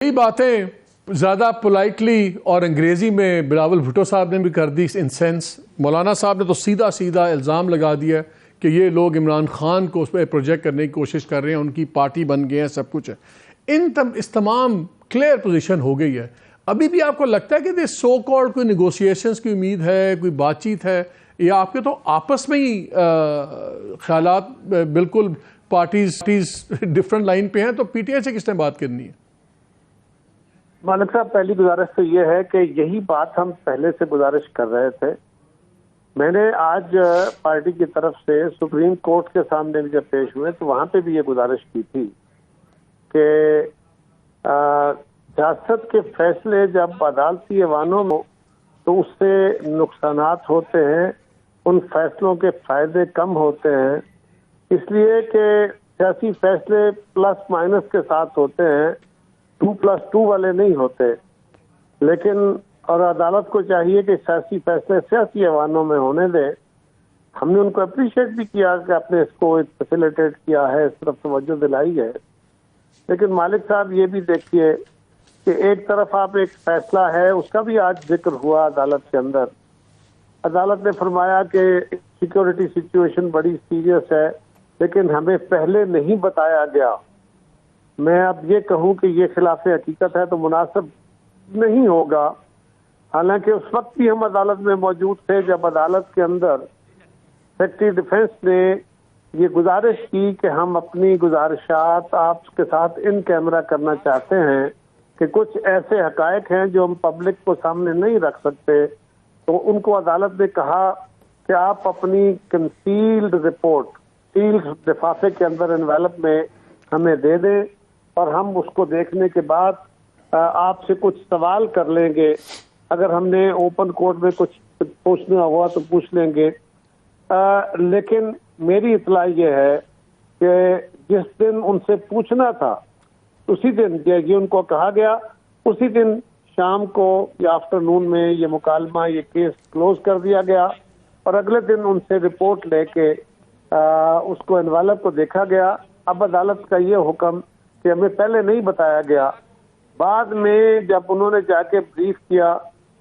कई बातें ज़्यादा पोलाइटली और अंग्रेज़ी में बिलावल भुट्टो साहब ने भी कर दी इन सेंस। मौलाना साहब ने तो सीधा सीधा इल्ज़ाम लगा दिया कि ये लोग इमरान खान को उस पर प्रोजेक्ट करने की कोशिश कर रहे हैं, उनकी पार्टी बन गए हैं, सब कुछ है। इस तमाम क्लियर पोजीशन हो गई है। अभी भी आपको लगता है कि सो कॉल्ड कोई निगोशिएशंस की उम्मीद है, कोई बातचीत है, या आपके तो आपस में ही ख्यालात बिल्कुल पार्टीज डिफरेंट लाइन पे हैं, तो पीटीआई से किसने बात करनी है? मालिक साहब, पहली गुजारिश तो ये है कि यही बात हम पहले से गुजारिश कर रहे थे। मैंने आज पार्टी की तरफ से सुप्रीम कोर्ट के सामने भी जब पेश हुए तो वहां पे भी ये गुजारिश की थी कि सियासत के फैसले जब अदालती ऐवानों में तो उससे नुकसानात होते हैं, उन फैसलों के फायदे कम होते हैं, इसलिए कि सियासी फैसले प्लस माइनस के साथ होते हैं, 2+2 वाले नहीं होते। लेकिन और अदालत को चाहिए कि सियासी फैसले सियासी ऐवानों में होने दें। हमने उनको अप्रिशिएट भी किया कि आपने इसको फैसिलिटेट किया है, इस तरफ तवज्जो दिलाई है। लेकिन मालिक साहब, ये भी देखिए कि एक तरफ आप एक फैसला है, उसका भी आज जिक्र हुआ अदालत के अंदर। अदालत ने फरमाया कि सिक्योरिटी सिचुएशन बड़ी सीरियस है, लेकिन हमें पहले नहीं बताया गया। मैं अब ये कहूं कि ये खिलाफ हकीकत है तो मुनासिब नहीं होगा। हालांकि उस वक्त भी हम अदालत में मौजूद थे जब अदालत के अंदर सेक्रेटरी डिफेंस ने ये गुजारिश की कि हम अपनी गुजारिशात आपके साथ इन कैमरा करना चाहते हैं कि कुछ ऐसे हकायक हैं जो हम पब्लिक को सामने नहीं रख सकते। तो उनको अदालत ने कहा कि आप अपनी कंसील्ड रिपोर्ट सील्ड लिफाफे के अंदर एनवेलप में हमें दे दें और हम उसको देखने के बाद आपसे कुछ सवाल कर लेंगे। अगर हमने ओपन कोर्ट में कुछ पूछना हुआ तो पूछ लेंगे। लेकिन मेरी इतला ये है कि जिस दिन उनसे पूछना था उसी दिन ये उनको कहा गया, उसी दिन शाम को या आफ्टरनून में ये मुकालमा, ये केस क्लोज कर दिया गया और अगले दिन उनसे रिपोर्ट लेके उसको एनवेलप को देखा गया। अब अदालत का ये हुक्म कि हमें पहले नहीं बताया गया, बाद में जब उन्होंने जाके ब्रीफ किया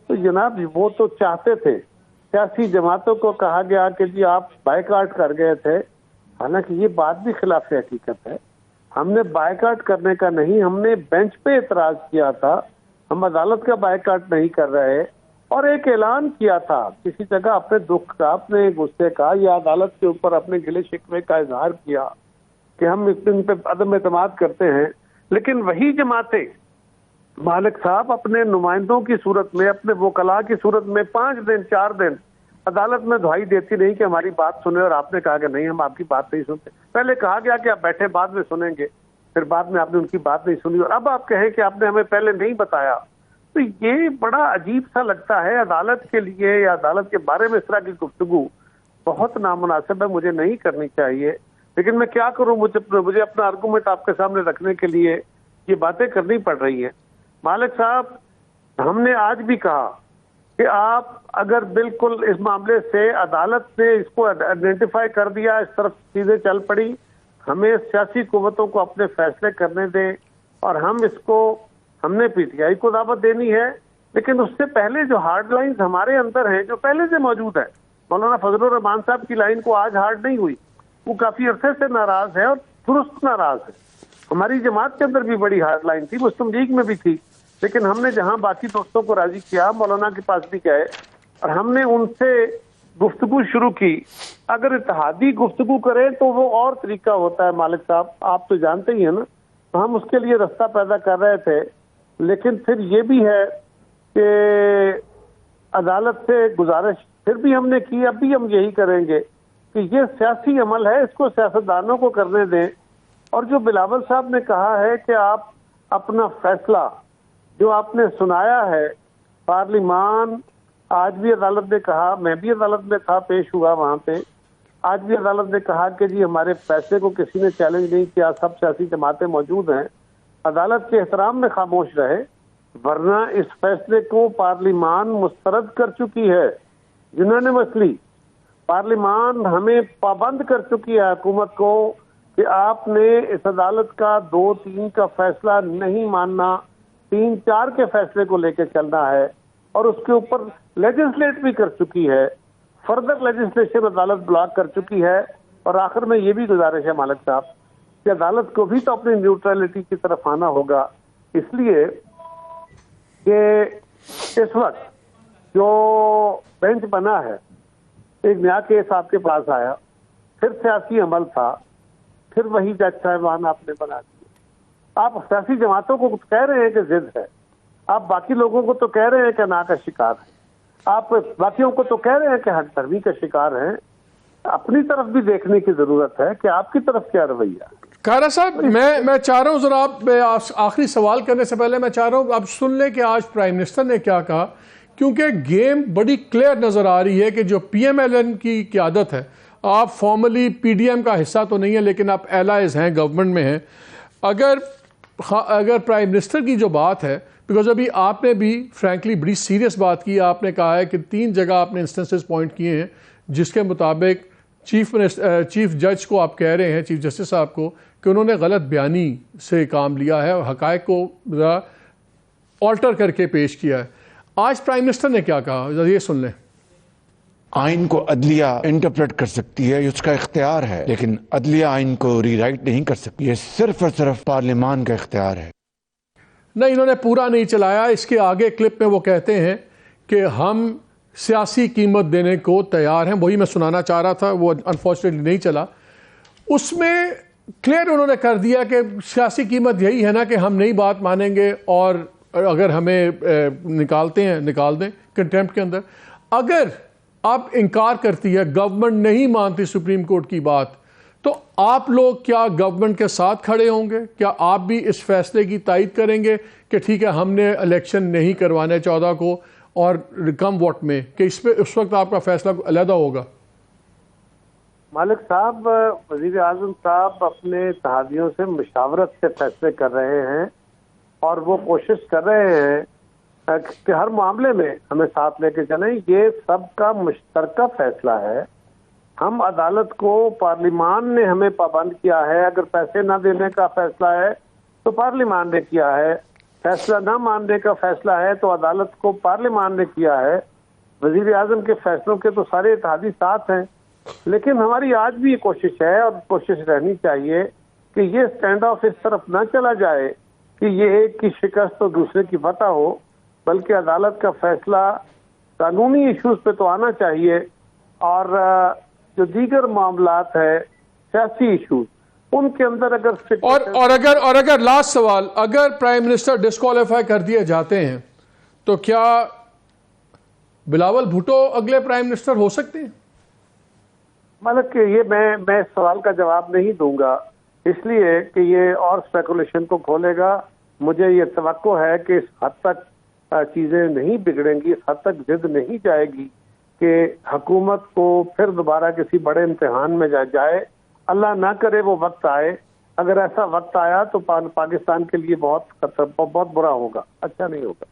तो जनाब वो तो चाहते थे, सियासी जमातों को कहा गया कि जी आप बायकाट कर गए थे। हालांकि ये बात भी खिलाफ हकीकत है। हमने बायकाट करने का नहीं, हमने बेंच पे एतराज किया था। हम अदालत का बायकाट नहीं कर रहे और एक ऐलान किया था किसी जगह अपने दुख का, अपने गुस्से का या अदालत के ऊपर अपने गिले शिकवे का इजहार किया कि हम इस दिन पे अदम एतमाद करते हैं। लेकिन वही जमातें मालिक साहब अपने नुमाइंदों की सूरत में, अपने वकला की सूरत में 5 दिन 4 दिन अदालत में दुहाई देती नहीं कि हमारी बात सुने, और आपने कहा कि नहीं हम आपकी बात नहीं सुनते। पहले कहा गया कि आप बैठे बाद में सुनेंगे, फिर बाद में आपने उनकी बात नहीं सुनी और अब आप कहें कि आपने हमें पहले नहीं बताया। तो ये बड़ा अजीब सा लगता है अदालत के लिए, या अदालत के बारे में इस तरह की गुफ्तगू बहुत नामुनासिब है, मुझे नहीं करनी चाहिए। लेकिन मैं क्या करूं, मुझे अपना आर्गूमेंट आपके सामने रखने के लिए ये बातें करनी पड़ रही है। मालिक साहब, हमने आज भी कहा कि आप अगर बिल्कुल इस मामले से अदालत ने इसको आइडेंटिफाई कर दिया, इस तरफ चीजें चल पड़ी, हमें सियासी कुव्वतों को अपने फैसले करने दें और हम इसको, हमने पीटीआई को दावत देनी है। लेकिन उससे पहले जो हार्ड लाइन्स हमारे अंदर हैं, जो पहले से मौजूद है, मौलाना फजलुर रहमान साहब की लाइन को आज हार्ड नहीं हुई, वो काफी अरसे से नाराज है और दुरुस्त नाराज है। हमारी जमात के अंदर भी बड़ी हार्ड लाइन थी, मुस्लिम लीग में भी थी, लेकिन हमने जहां बाकी दोस्तों को राजी किया, मौलाना के पास भी गए और हमने उनसे गुफ्तगू शुरू की। अगर इत्तेहादी गुफ्तगू करें तो वो और तरीका होता है मालिक साहब, आप तो जानते ही है ना। तो हम उसके लिए रास्ता पैदा कर रहे थे। लेकिन फिर ये भी है कि अदालत से गुजारिश फिर भी हमने की, अब भी हम यही करेंगे कि ये सियासी अमल है, इसको सियासतदानों को करने दें। और जो बिलावल साहब ने कहा है कि आप अपना फैसला जो आपने सुनाया है, पार्लिमान, आज भी अदालत ने कहा, मैं भी अदालत में था, पेश हुआ वहां पे, आज भी अदालत ने कहा कि जी हमारे फैसले को किसी ने चैलेंज नहीं किया, सब सियासी जमातें मौजूद हैं, अदालत के एहतराम में खामोश रहे, वरना इस फैसले को पार्लिमान मुस्तरद कर चुकी है। यूनानिमसली पार्लिमान हमें पाबंद कर चुकी है हुकूमत को कि आपने इस अदालत का 2-3 का फैसला नहीं मानना, 3-4 के फैसले को लेकर चलना है और उसके ऊपर लेजिस्लेट भी कर चुकी है, फर्दर लेजिस्लेशन अदालत ब्लॉक कर चुकी है। और आखिर में ये भी गुजारिश है मालिक साहब कि अदालत को भी तो अपनी न्यूट्रलिटी की तरफ आना होगा, इसलिए कि इस वक्त जो बेंच बना है, एक नया केस आपके पास आया, फिर सियासी अमल था, फिर वही जज साहिबान आपने बना दिए। आप सियासी जमातों को कह रहे हैं कि जिद है, आप बाकी लोगों को तो कह रहे हैं कि ना का शिकार है, आप बाकियों को तो कह रहे हैं कि हटधर्मी का शिकार हैं। अपनी तरफ भी देखने की जरूरत है कि आपकी तरफ क्या रवैया। कारा साहब, मैं चाह रहा हूँ जरा आप आखिरी सवाल करने से पहले मैं चाह रहा हूँ आप सुन लें कि आज प्राइम मिनिस्टर ने क्या कहा, क्योंकि गेम बड़ी क्लियर नजर आ रही है कि जो PMLN की क़यादत है, आप फॉर्मली PDM का हिस्सा तो नहीं है लेकिन आप एलाइज हैं, गवर्नमेंट में हैं। अगर प्राइम मिनिस्टर की जो बात है, बिकॉज अभी आपने भी फ्रैंकली बड़ी सीरियस बात की, आपने कहा है कि 3 जगह आपने इंस्टेंसेस पॉइंट किए हैं जिसके मुताबिक चीफ जज को आप कह रहे हैं, चीफ जस्टिस साहब को, कि उन्होंने गलत बयानी से काम लिया है और हकायक को ऑल्टर करके पेश किया है। आज प्राइम मिनिस्टर ने क्या कहा, ये सुन लें। आइन को अदलिया इंटरप्रेट कर सकती है, उसका इख्तियार है, लेकिन अदलिया आइन को रीराइट नहीं कर सकती है, सिर्फ और सिर्फ पार्लियामान का इख्तियार है। नहीं, इन्होंने पूरा नहीं चलाया। इसके आगे क्लिप में वो कहते हैं कि हम सियासी कीमत देने को तैयार हैं, वही मैं सुनाना चाह रहा था, वो अनफॉर्चुनेटली नहीं चला। उसमें क्लियर उन्होंने कर दिया कि सियासी कीमत यही है ना कि हम नई बात मानेंगे और अगर हमें निकालते हैं निकाल दें कंटेम्प्ट के अंदर। अगर आप इनकार करती है, गवर्नमेंट नहीं मानती सुप्रीम कोर्ट की बात, तो आप लोग क्या गवर्नमेंट के साथ खड़े होंगे? क्या आप भी इस फैसले की तायद करेंगे कि ठीक है हमने इलेक्शन नहीं करवाने 14 को और कम वोट में, कि इस पे उस वक्त आपका फैसला अलग होगा? मालिक साहब, वजीर आजम साहब अपने इत्तेहादियों से मुशावरत से फैसले कर रहे हैं और वो कोशिश कर रहे हैं कि हर मामले में हमें साथ लेके चलें। ये सबका मुश्तरका फैसला है। हम अदालत को, पार्लियामान ने हमें पाबंद किया है, अगर पैसे ना देने का फैसला है तो पार्लियामान ने किया है, फैसला ना मानने का फैसला है तो अदालत को पार्लियामान ने किया है। वजीर आजम के फैसलों के तो सारे इत्तेहादी साथ हैं, लेकिन हमारी आज भी ये कोशिश है और कोशिश रहनी चाहिए कि ये स्टैंड ऑफ इस तरफ ना चला जाए कि ये एक की शिकस्त तो दूसरे की फतह हो, बल्कि अदालत का फैसला कानूनी इश्यूज पे तो आना चाहिए और जो दीगर मामलात है, सियासी इश्यूज, उनके अंदर अगर और अगर लास्ट सवाल, अगर प्राइम मिनिस्टर डिस्क्वालीफाई कर दिए जाते हैं तो क्या बिलावल भुट्टो अगले प्राइम मिनिस्टर हो सकते हैं? मतलब कि ये मैं इस सवाल का जवाब नहीं दूंगा, इसलिए कि ये और स्पेकुलेशन को खोलेगा। मुझे ये तवक्को है कि इस हद तक चीजें नहीं बिगड़ेंगी, इस हद तक जिद नहीं जाएगी कि हुकूमत को फिर दोबारा किसी बड़े इम्तिहान में जाए। अल्लाह ना करे वो वक्त आए। अगर ऐसा वक्त आया तो पाकिस्तान के लिए बहुत बुरा होगा, अच्छा नहीं होगा।